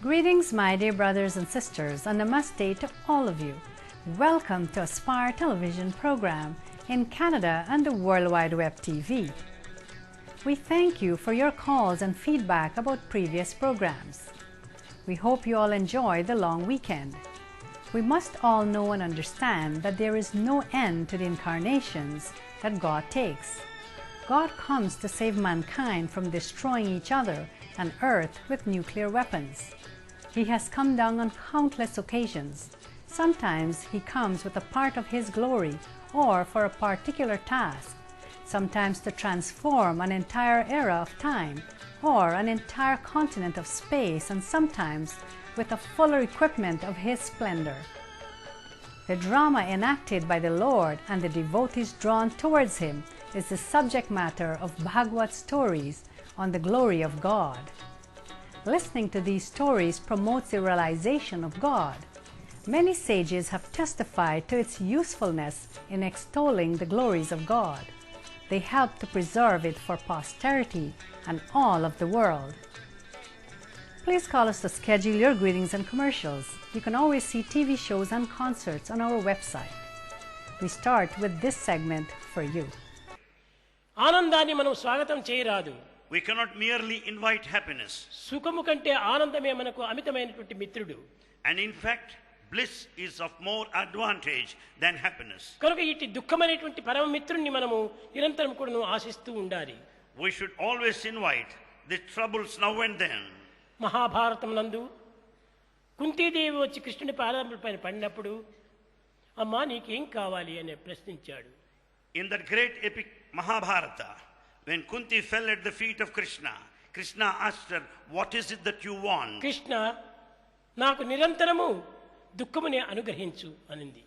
Greetings, my dear brothers and sisters, and namaste to all of you. Welcome to Aspire Television program in Canada and the World Wide Web TV. We thank you for your calls and feedback about previous programs. We hope you all enjoy the long weekend. We must all know and understand that there is no end to the incarnations that God takes. God comes to save mankind from destroying each other and Earth with nuclear weapons. He has come down on countless occasions. Sometimes he comes with a part of his glory or for a particular task, sometimes to transform an entire era of time or an entire continent of space, and sometimes with a fuller equipment of his splendor. The drama enacted by the Lord and the devotees drawn towards him is the subject matter of Bhagavad stories on the glory of God. Listening to these stories promotes the realization of God. Many sages have testified to its usefulness in extolling the glories of God. They help to preserve it for posterity and all of the world. Please call us to schedule your greetings and commercials. You can always see TV shows and concerts on our website. We start with this segment for you. ఆనందాన్ని మనం స్వాగతం చేయరాదు. We cannot merely invite happiness. సుఖము కంటే ఆనందమే మనకు అమితమైనటువంటి మిత్రుడు. And in fact, bliss is of more advantage than happiness. కనుక ఇట్టి దుఃఖమైనటువంటి పరమ మిత్రుణ్ణి మనము నిరంతరం కూడా ఆశిస్తూ ఉండాలి. We should always invite the troubles now and then. Mahabharatam నందు కుంతీదేవి వచ్చి కృష్ణుని పాదములపైన పడినప్పుడు అమ్మా నీకేం కావాలి అని ప్రశ్నించాడు. In that great epic Mahabharata, when Kunti fell at the feet of Krishna, Krishna asked her, what is it that you want? Krishna నాకు నిరంతరము దుఃఖమునే అనుగ్రహించు అనింది.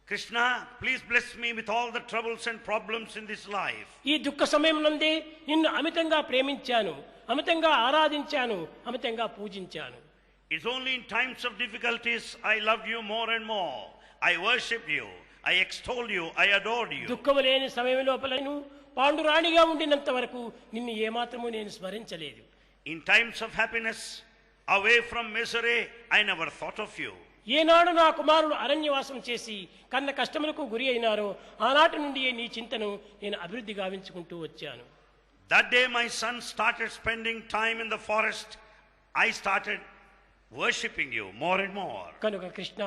Krishna, please bless me with all the troubles and problems in this life. ఈ దుఃఖ సమయం నందే నిన్ను అమితంగా ప్రేమించాను, అమితంగా ఆరాధించాను, అమితంగా పూజించాను. It's only in times of difficulties I loved you more and more. I worship you, I extol you, I adored you. దుఃఖము లేని సమయం లోపలను పాండురాణిగా ఉండినంత వరకు నిన్ను ఏమాత్రము నేను స్మరించలేదు. In times of happiness, away from misery, I never thought of you. ఏనాడు నా కుమారుడు అరణ్యవాసం చేసి కన్న కష్టములకు గురి అయినారో ఆనాటి నుండి నీ చింతను నేను అభివృద్ధి గావించుకుంటూ వచ్చాను. That day my son started spending time in the forest, I started worshipping you more and more. కనుక కృష్ణ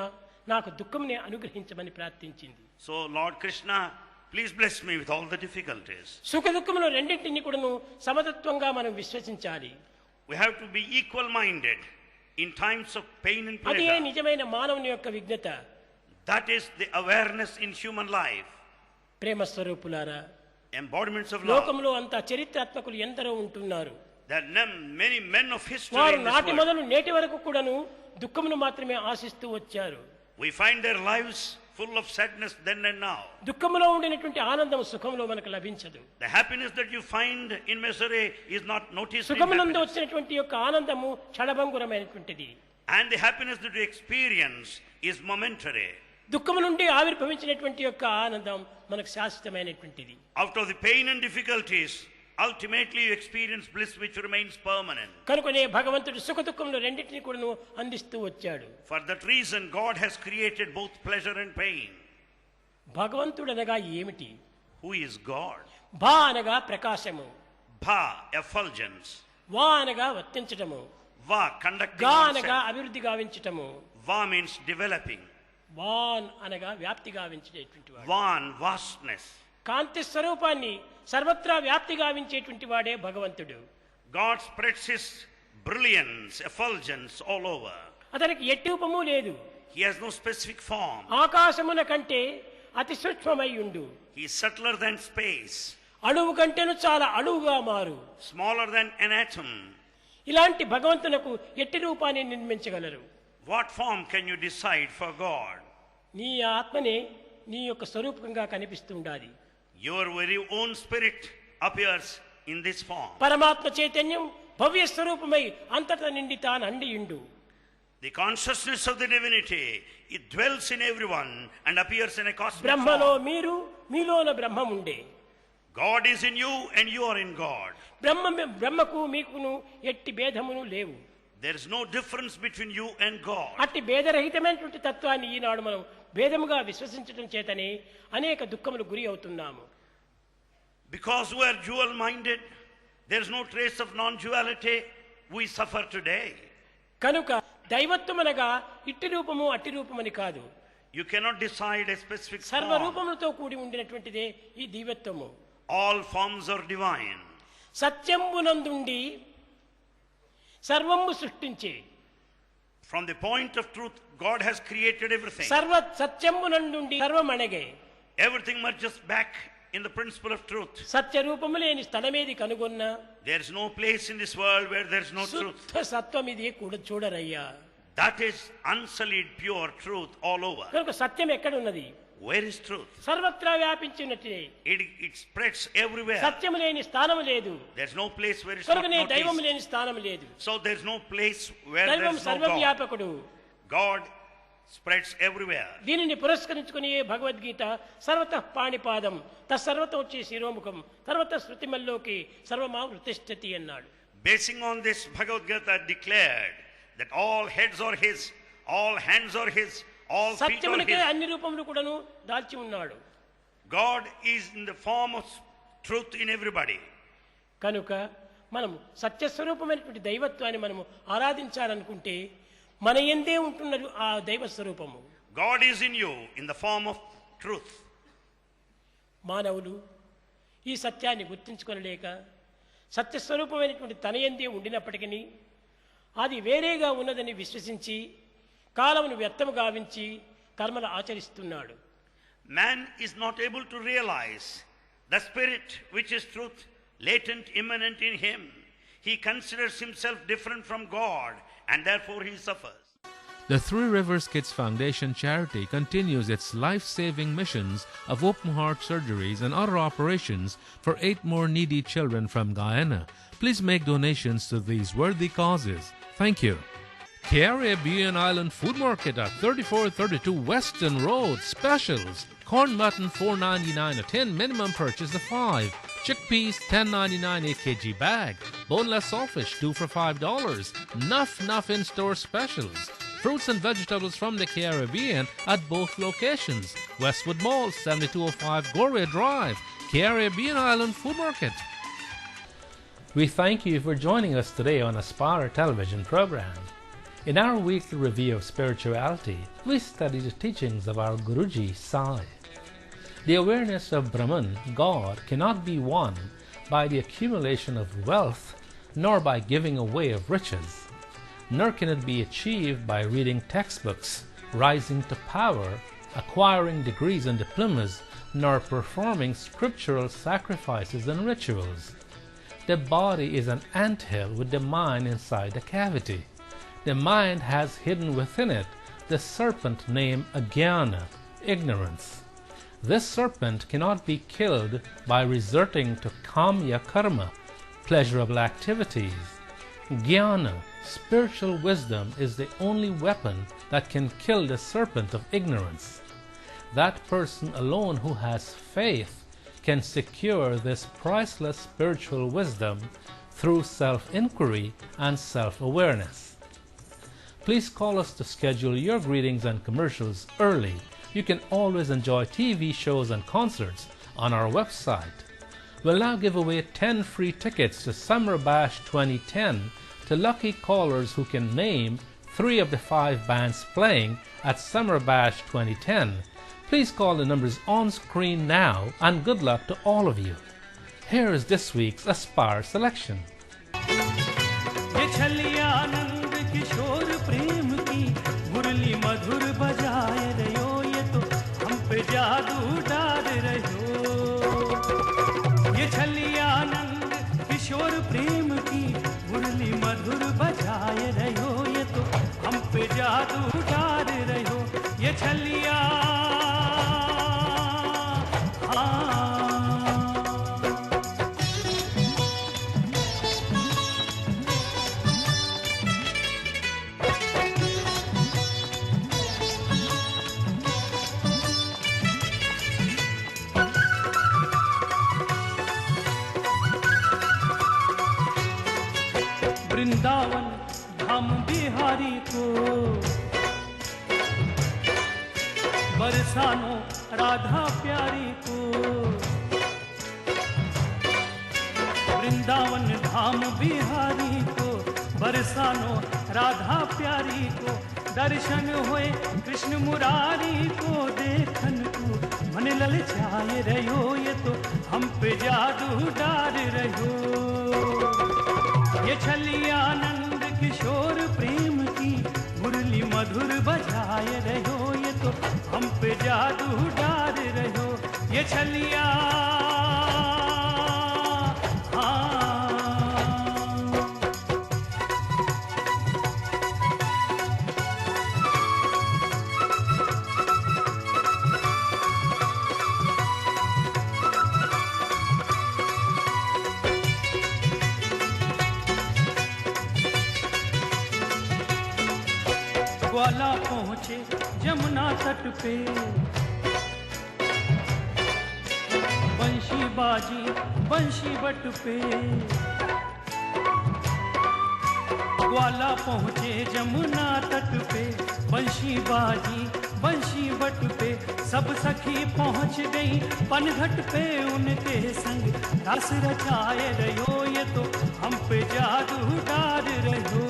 నాకు దుఃఖమునే అనుగ్రహించమని ప్రార్థించింది. So Lord Krishna, please bless me with all the difficulties. సుఖ దుఃఖములు రెండింటిని కూడాను సమతత్వంగా మనం విశ్వసించాలి. We have to be equal minded in times of pain and అదే pleasure. నిజమైన మానవుని యొక్క విజ్ఞత. That is the awareness in human life. ప్రేమ స్వరూపులారా, Embodiments of love. లోకంలో అంతా చరిత్రాత్మకులు ఎందరో ఉంటున్నారు. There are many men of history వారు in this నాటి world. మొదలు నేటి వరకు కూడాను దుఃఖమును మాత్రమే ఆశిస్తూ వచ్చారు. We find their lives full of sadness then and now. దుఃఖములో ఉండినటువంటి ఆనందం సుఖంలో మనకు లభించదు. The happiness that you find in misery is not noticed in సుఖమునందు happiness. వచ్చినటువంటి యొక్క ఆనందము క్షణభంగురమైనటువంటిది. And the happiness that you experience is momentary. దుఃఖము నుండి ఆవిర్భవించినటువంటి యొక్క ఆనందం మనకు శాశ్వతమైనటువంటిది. Out of the pain and difficulties, ultimately you experience bliss which remains permanent. కనుకనే భగవంతుడు సుఖ దుఃఖములు రెండింటిని కూడా అందిస్తూ వచ్చాడు. For that reason, God has created both pleasure and pain. భగవంతుడు అనగా ఏమిటి? Who is God? భా అనగా ప్రకాశము, Bha, effulgence. వా అనగా వర్తించటము, Va, conducting గా అనగా oneself. అభివృద్ధి గావించటము, Va means developing. వాన్ అనగా వ్యాప్తి గావించేటువంటి వాడు. Van, vastness. కాంతి స్వరూపాన్ని సర్వత్రా వ్యాప్తి గావించేటువంటి వాడే భగవంతుడు. God spreads his brilliance, effulgence all over. అతనికి ఎట్టి రూపము లేదు. He has no specific form. ఆకాశమున కంటే అతి సూక్ష్మమై ఉండు, He is subtler than space, అణువు కంటేను చాలా అణువుగా మారు. smaller than an atom. ఇలాంటి భగవంతునకు ఎట్టి రూపాన్ని నిర్మించగలరు? What form can you decide for God? నీ ఆత్మనే నీ యొక్క స్వరూపంగా కనిపిస్తూ ఉండాలి. Your very own spirit appears in this form. పరమాత్మ చైతన్యం భవ్య స్వరూపమై అంతటా నిండి తాను అండియుండు. The consciousness of the divinity, it dwells in everyone and appears in a cosmic బ్రహ్మలో form. మీరు, మీలోన బ్రహ్మం ఉండే. God is in you and you are in God. బ్రహ్మకు మీకును ఎట్టి భేదమును లేవు. There is no difference between you and God. అట్టి భేదరహితమైనటువంటి తత్వాన్ని ఈనాడు మనం భేదముగా విశ్వసించడం చేతనే అనేక దుఃఖములు గురి అవుతున్నాము. Because we are dual minded, there is no trace of non-duality, we suffer today. కనుక దైవత్వం అనగా ఇట్టి రూపము అట్టి రూపమని కాదు. You cannot decide a specific form. సర్వరూపములతో కూడి ఉండినటువంటిదే ఈ దైవత్వము. All forms are divine. సత్యమునందుండి సర్వము సృష్టించే. From the point of truth, God has created everything. సర్వ సత్యమునందుండి సర్వమణగే. Everything merges back in the principle of truth. సత్య రూపము లేని స్థలమేది కనుగొన్నా There is no place in this world where there is no truth. శుద్ధ సత్వం ఇది కూడా చూడరయ్యా. That is unsullied, pure truth all over. కనుక సత్యం ఎక్కడ ఉన్నది? Where is truth? సర్వత్రా వ్యాపించినట్టే. It spreads everywhere. సత్యము లేని స్థానము లేదు. There is no place where it's కనుక not నే noticed. దైవము లేని స్థానము లేదు. So there is no place where there దైవం is no God. సర్వవ్యాపకుడు. God spreads everywhere. దీనిని పురస్కరించుకుని భగవద్గీత సర్వతః పాణిపాదం తత్సర్వతో వచ్చి శిరోముఖం సర్వతః శృతిమల్లోకి సర్వమా వృతిష్ఠతి అన్నాడు. Basing on this, Bhagavad Gita declared that all heads are His, all hands are His, all feet are సత్యమునికే His. అన్ని రూపములు కూడాను దాల్చి ఉన్నాడు. God is in the form of truth in everybody. కనుక మనం సత్యస్వరూపమైనటువంటి దైవత్వాన్ని మనము ఆరాధించాలనుకుంటే మన యందే ఉంటున్నది ఆ దైవ స్వరూపము. God is in you in the form of truth. మానవులు ఈ సత్యాన్ని గుర్తించుకొనలేక సత్యస్వరూపమైనటువంటి తన యందే ఉండినప్పటికీ అది వేరేగా ఉన్నదని విశ్వసించి కాలమును వ్యర్థము గావించి కర్మలు ఆచరిస్తున్నాడు. Man is not able to realize the spirit which is truth, latent, immanent in him. He considers himself different from God and therefore he suffers. The Three Rivers Kids Foundation charity continues its life-saving missions of open heart surgeries and other operations for 8 more needy children from Guyana. Please make donations to these worthy causes. Thank you. Caribbean Island Food Market at 3432 Weston Road. Specials. Corn mutton $4.99 a tin, minimum purchase of 5. Chickpeas $10.99 a kg bag. Boneless sawfish 2 for $5. Nuff in-store specials. Fruits and vegetables from the Caribbean at both locations. Westwood Mall, 7205 Gorway Drive. Caribbean Island Food Market. We thank you for joining us today on Aspire television program. In our weekly review of spirituality, we study the teachings of our Guruji Sai. The awareness of Brahman, God, cannot be won by the accumulation of wealth, nor by giving away of riches, nor can it be achieved by reading textbooks, rising to power, acquiring degrees and diplomas, nor performing scriptural sacrifices and rituals. The body is an anthill with the mind inside the cavity. The mind has hidden within it the serpent named Ajnana, ignorance. This serpent cannot be killed by resorting to kamya karma, pleasurable activities. Jnana, spiritual wisdom, is the only weapon that can kill the serpent of ignorance. That person alone who has faith can secure this priceless spiritual wisdom through self-inquiry and self-awareness. Please call us to schedule your greetings and commercials early. You can always enjoy TV shows and concerts on our website. We'll now give away 10 free tickets to Summer Bash 2010 to lucky callers who can name 3 of the 5 bands playing at Summer Bash 2010. Please call the numbers on screen now, and good luck to all of you. Here is this week's Aspire selection. ये छलिया नंद किशोर प्रेम की मुरली मधुर बजाए रहो, ये तो हम पे जादू डाल रहो। ये छलिया नंद किशोर प्रेम की मुरली मधुर बजाए रहो, ये तो हम पे जादू डाल रहो। ये छलिया वृंदावन धाम मुरारी को, बरसानो राधा प्यारी को, वृंदावन धाम बिहारी को, बरसानो राधा प्यारी को, दर्शन होए कृष्ण मुरारी को, देखन को मन ललचाए रहो, ये तो हम पे जादू डाल रहो। ये छलिया आनंद किशोर प्रेम की मुरली मधुर बजाए रहो, ये तो हम पे जादू डाल रहो। ये छलिया ग्वाला पहुँचे जमुना तट पे, बंशी बाजी बंशी बट पे। ग्वाला पहुँचे जमुना तट पे, बंशी बाजी बंशी बट पे। सब सखी पहुँच गई पनघट पे, उनके संग रस रचाए रहो, ये तो हम पे जादू डाल रहो।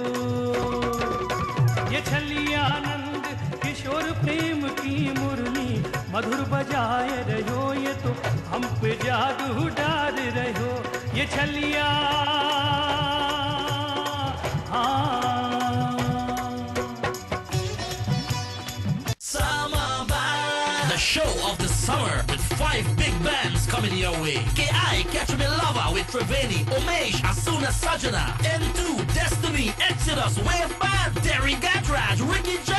ये छलिया आनंद किशोर प्रेम की मुरली मधुर बजाए रहो, ये तो हम पे जादू डाल रहो। ये छलिया The show of the summer with 5 big bands coming your way. KI, Catch Me Lover with Triveni, Omesh, Asuna Sajana, N2, Destiny, Exodus, Wave Band, Terry Gatraj, Ricky J,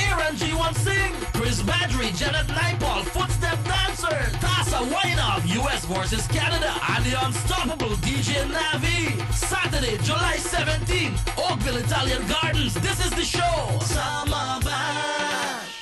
Aaron G1 Singh, Chris Badri, Janet Naipal, Footstep Dancer, Tasa Wainov, US versus Canada, and the unstoppable DJ Navi. Saturday, July 17th, Oakville Italian Gardens. This is the show. Summer Bash.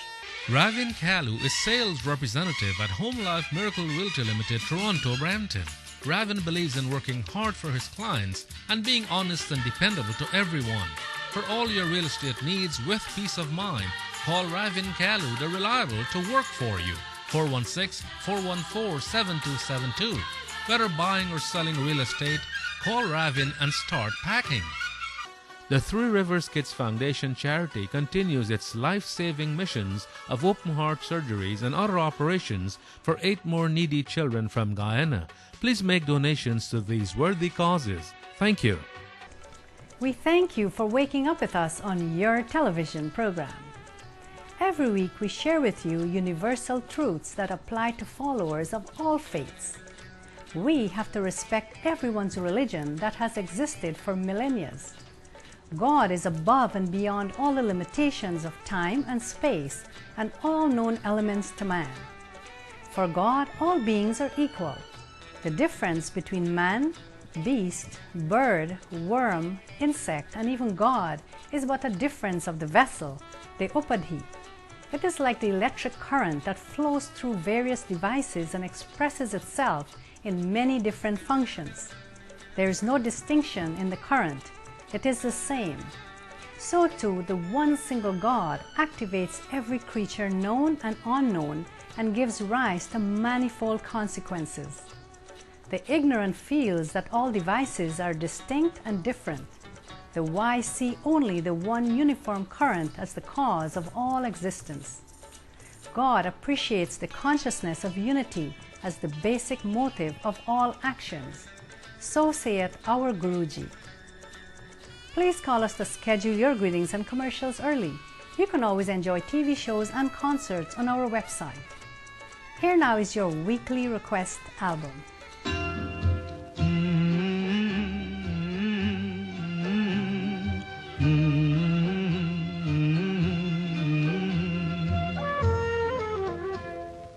Ravin Kalu is sales representative at Home Life Miracle Realty Limited, Toronto, Brampton. Ravin believes in working hard for his clients and being honest and dependable to everyone. For all your real estate needs with peace of mind, call Ravin Kalu, the reliable, to work for you. 416-414-7272. Whether buying or selling real estate, call Ravin and start packing. The Three Rivers Kids Foundation charity continues its life-saving missions of open heart surgeries and other operations for 8 more needy children from Guyana. Please make donations to these worthy causes. Thank you. We thank you for waking up with us on your television program. Every week we share with you universal truths that apply to followers of all faiths. We have to respect everyone's religion that has existed for millennia. God is above and beyond all the limitations of time and space and all known elements to man. For God, all beings are equal. The difference between man, beast, bird, worm, insect, and even God is but a difference of the vessel, the upadhi. It is like the electric current that flows through various devices and expresses itself in many different functions. There is no distinction in the current. It is the same. So too, the one single God activates every creature known and unknown and gives rise to manifold consequences. The ignorant feels that all devices are distinct and different. The wise see only the one uniform current as the cause of all existence. God appreciates the consciousness of unity as the basic motive of all actions. So saith our Guruji. Please call us to schedule your greetings and commercials early. You can always enjoy TV shows and concerts on our website. Here now is your weekly request album.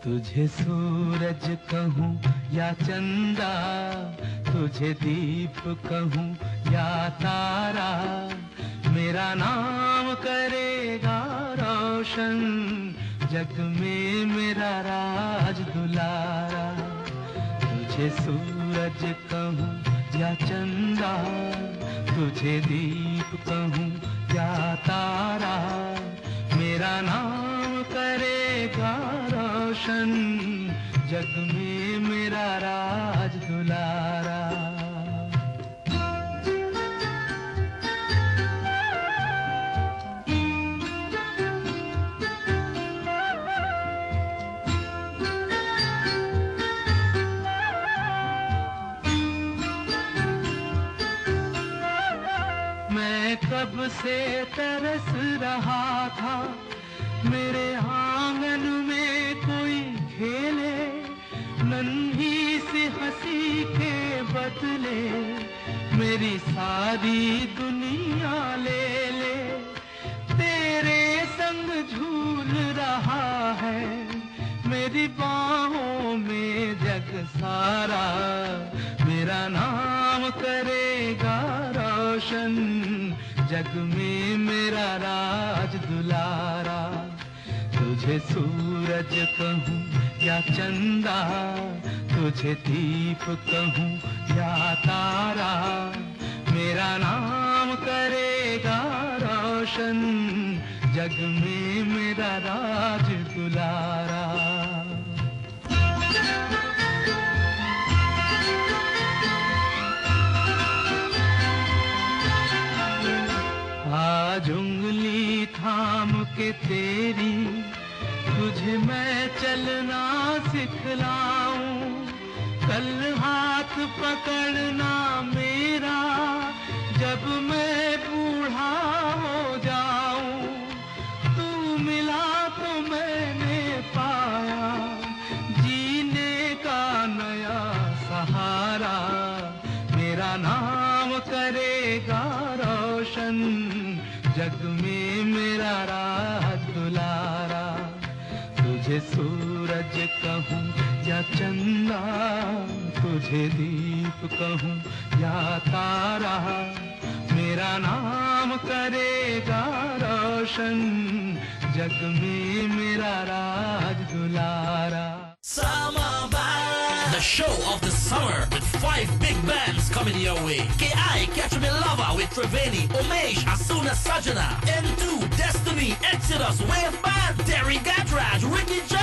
तुझे सूरज कहूँ या चंदा, तुझे दीप कहूँ या तारा, मेरा नाम करेगा रोशन, जग में मेरा राज दुलारा। तुझे सूरज कहूँ या चंदा, तुझे दीप कहूँ या तारा, रोशन जग में मेरा राज दुलारा मैं कब से तरस रहा था मेरे आंगन में कोई खेले नन्ही सी हंसी के बदले मेरी सारी दुनिया ले ले तेरे संग झूल रहा है मेरी बाहों में जग सारा मेरा नाम करेगा रोशन जग में मेरा राज दुलारा तुझे सूरज कहूँ या चंदा तुझे दीप कहूँ या तारा मेरा नाम करेगा रोशन जग में मेरा राज दुलारा आज उंगली थाम के तेरी तुझे मैं चलना सिखलाऊं कल हाथ पकड़ना मेरा जब मैं बूढ़ा हो जाऊं तू मिला तो मैंने पाया जीने का नया सहारा मेरा नाम करेगा रोशन जग में मेरा राज दुलारा तुझे सूरज कहूँ या चंदा तुझे दीप कहूँ या तारा मेरा नाम करेगा रोशन जग में मेरा राज दुलारा The show of the summer with 5 big bands coming your way. KI, Catch Me Lover with Triveni, Umesh, Asuna Sajana, N2, Destiny, Exodus, Wave Band, Terry Gadraj, Ricky J,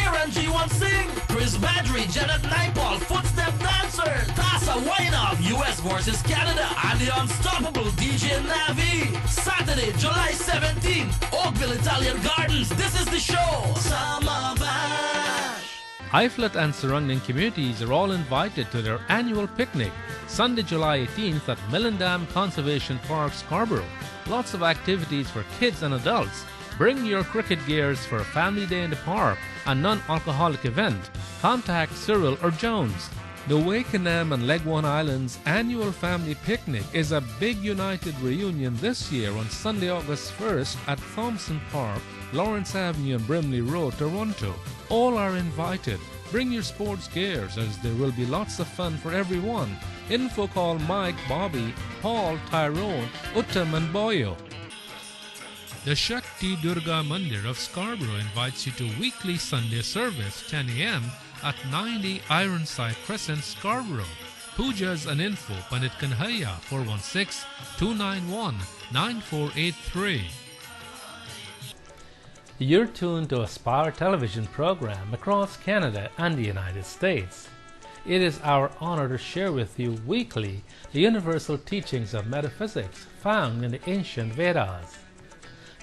Aaron G1 Singh, Chris Badri, Janet Naipal, Footstep Dancer, Tasa Wainov, US versus Canada, and the unstoppable DJ Navi. Saturday, July 17th, Oakville Italian Gardens. This is the show. Summer Bash. Iflet and surrounding communities are all invited to their annual picnic, Sunday, July 18th at Millendam Conservation Park, Scarborough. Lots of activities for kids and adults. Bring your cricket gears for a family day in the park and non-alcoholic event. Contact Cyril or Jones. The Wakenham and Legwan Islands annual family picnic is a big united reunion this year on Sunday, August 1st at Thompson Park, Lawrence Avenue and Brimley Road, Toronto. All are invited. Bring your sports gears as there will be lots of fun for everyone. Info call Mike, Bobby, Paul, Tyrone, Uttam and Boyo. The Shakti Durga Mandir of Scarborough invites you to weekly Sunday service 10 a.m. at 90 Ironside Crescent, Scarborough. Pujas and info Pandit Kanhaiya 416-291-9483. You're tuned to Aspire television program across Canada and the United States. It is our honor to share with you weekly the universal teachings of metaphysics found in the ancient Vedas.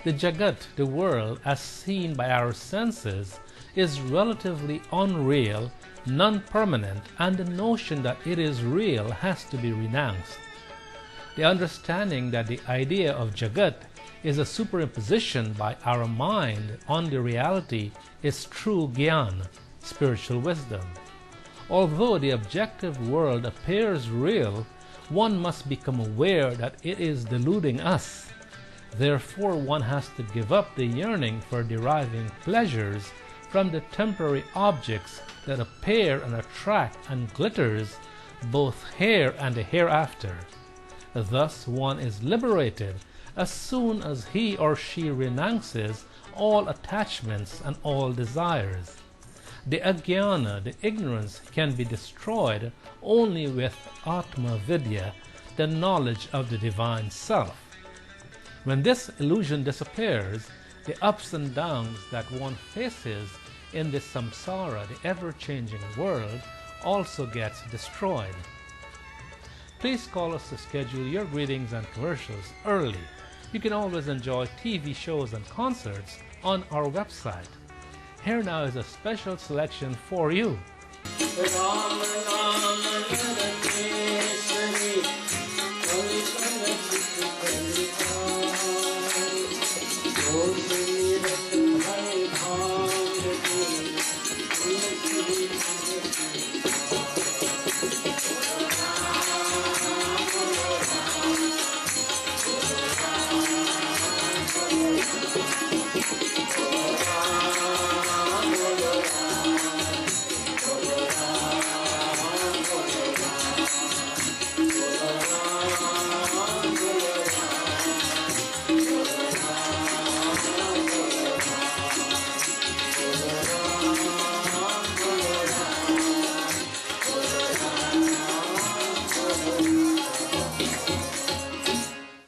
The Jagat, the world as seen by our senses, is relatively unreal, non-permanent, and the notion that it is real has to be renounced. The understanding that the idea of Jagat is a superimposition by our mind on the reality is true Gyan, spiritual wisdom. Although the objective world appears real, one must become aware that it is deluding us. Therefore, one has to give up the yearning for deriving pleasures from the temporary objects that appear and attract and glitters both here and the hereafter. Thus, one is liberated as soon as he or she renounces all attachments and all desires. The ajnana, the ignorance, can be destroyed only with Atma Vidya, the knowledge of the Divine Self. When this illusion disappears, the ups and downs that one faces in this samsara, the ever-changing world, also gets destroyed. Please call us to schedule your greetings and commercials early. You can always enjoy TV shows and concerts on our website. Here now is a special selection for you.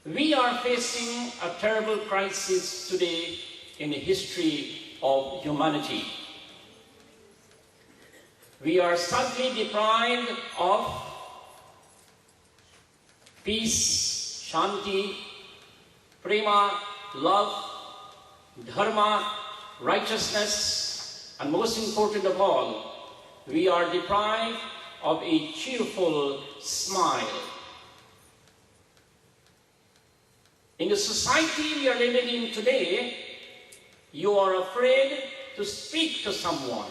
We are facing a terrible crisis today in the history of humanity. We are sadly deprived of peace, shanti, prema, love, dharma, righteousness, and most important of all, we are deprived of a cheerful smile. In the society we are living in today, you are afraid to speak to someone.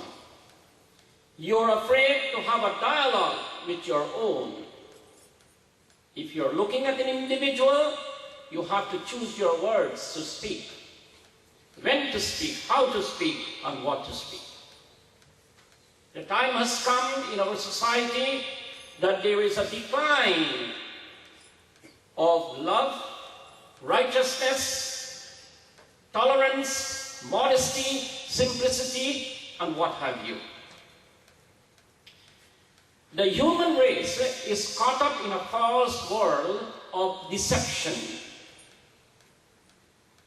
You are afraid to have a dialogue with your own. If you are looking at an individual, you have to choose your words to speak. When to speak, how to speak, and what to speak. The time has come in our society that there is a decline of love, righteousness, tolerance, modesty, simplicity, and what have you. The human race is caught up in a false world of deception,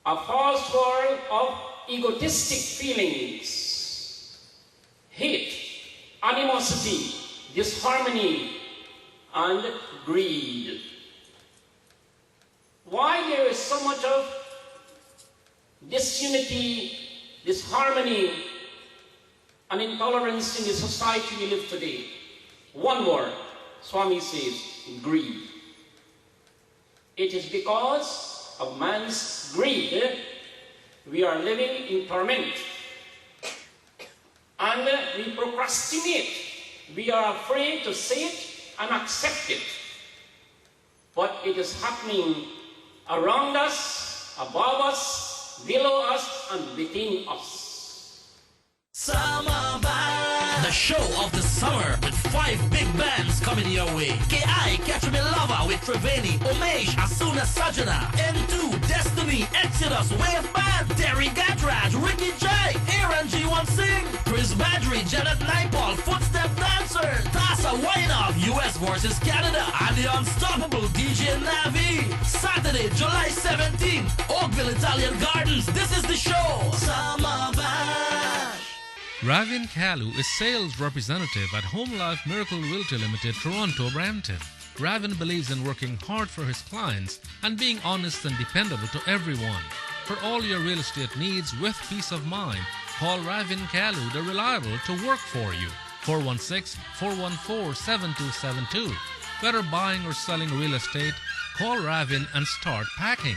a false world of egotistic feelings, hate, animosity, disharmony, and greed. Why there is so much of disunity, disharmony, and intolerance in the society we live today? One word, Swami says, greed. It is because of man's greed we are living in torment. And we procrastinate. We are afraid to say it and accept it. But it is happening around us, above us, below us, and within us. Summer Band, the show of the summer with 5 big bands coming your way. K.I. Catch Me Lover with Triveni, Umesh, Asuna Sajana, N2, Destiny, Exodus, Wave Band, Terry Gatraj, Ricky J, Aaron G1 Singh, Chris Badri, Janet Naipal, Footstep Dancer, Tasa Wainov, US versus Canada, and the unstoppable DJ Navi. Saturday, July 17th, Oakville Italian Gardens. This is the show. Summer Bash. Ravin Kalu is sales representative at Home Life Miracle Realty Limited, Toronto, Brampton. Ravin believes in working hard for his clients and being honest and dependable to everyone. For all your real estate needs with peace of mind, call Ravin Kalu, the reliable, to work for you. 416-414-7272. Whether buying or selling real estate, call Ravin and start packing.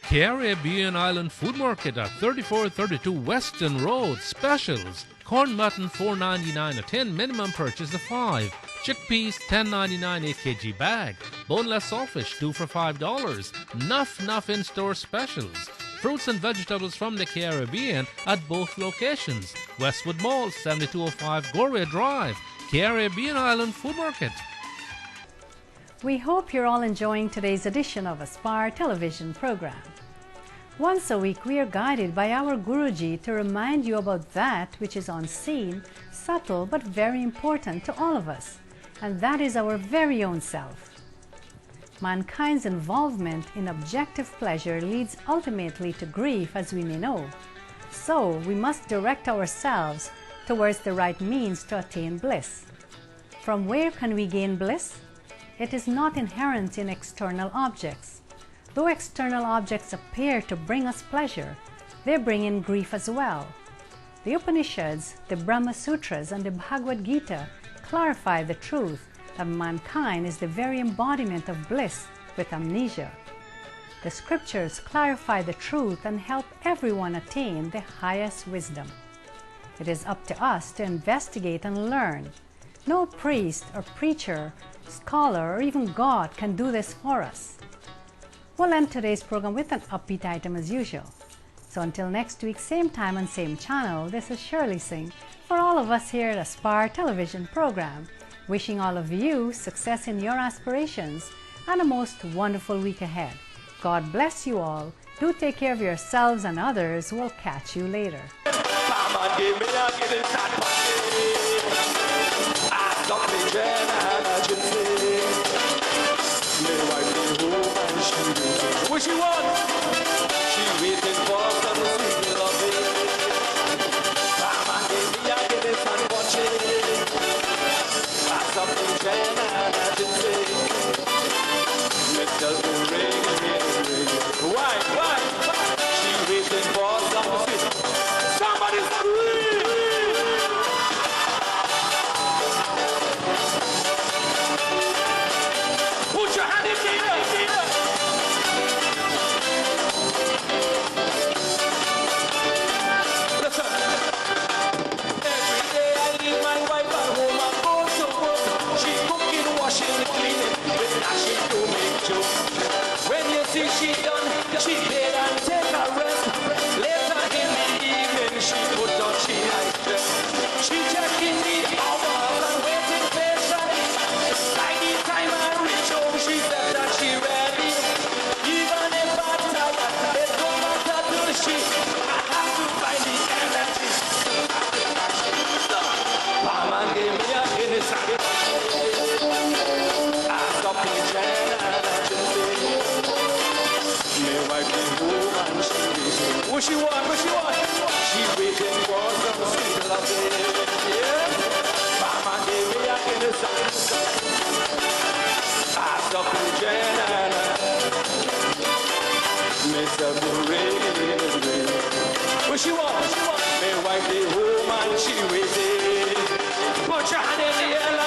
Caribbean Island Food Market at 3432 Weston Road. Specials. Corn mutton $4.99 a tin, minimum purchase of 5. Chickpeas $10.99 8 kg bag. Boneless sawfish 2 for $5. Nuff in-store specials. Fruits and vegetables from the Caribbean at both locations. Westwood Mall, 7205 Gorway Drive. Caribbean Island Food Market. We hope you're all enjoying today's edition of Aspire television program. Once a week, we are guided by our Guruji to remind you about that which is unseen, subtle, but very important to all of us, and that is our very own self. Mankind's involvement in objective pleasure leads ultimately to grief, as we may know. So we must direct ourselves towards the right means to attain bliss. From where can we gain bliss? It is not inherent in external objects. Though external objects appear to bring us pleasure, they bring in grief as well. The Upanishads, the Brahma Sutras, and the Bhagavad Gita clarify the truth that mankind is the very embodiment of bliss with amnesia. The scriptures clarify the truth and help everyone attain the highest wisdom. It is up to us to investigate and learn. No priest or preacher, scholar, or even God can do this for us. We'll end today's program with an upbeat item as usual. So until next week, same time and same channel, this is Shirley Singh for all of us here at Aspire Television Program, wishing all of you success in your aspirations and a most wonderful week ahead. God bless you all. Do take care of yourselves and others. We'll catch you later. What she want? She waiting for some sweet loving. Mama gave me a give it and watch it. I something Jen and I didn't say. Let's tell me ring. Why? She waiting for some sweet. Somebody scream. Put your hand in the air. When you see she done, she bed and take a rest. Later in the evening, she put on she nice dress. She checking the hours and waiting patiently. By the time I reach home, she said that she ready. Even if I'm tired, it don't matter to she. I have to find the energy. Mama gave me a Guinness. I stopped in China. What she want? She waiting for some sweet loving. Yeah. Mama gave me a Guinness. I stopped in China. Mr. Rain. What she want? Me wife the home and she waiting. Put your hand in the air.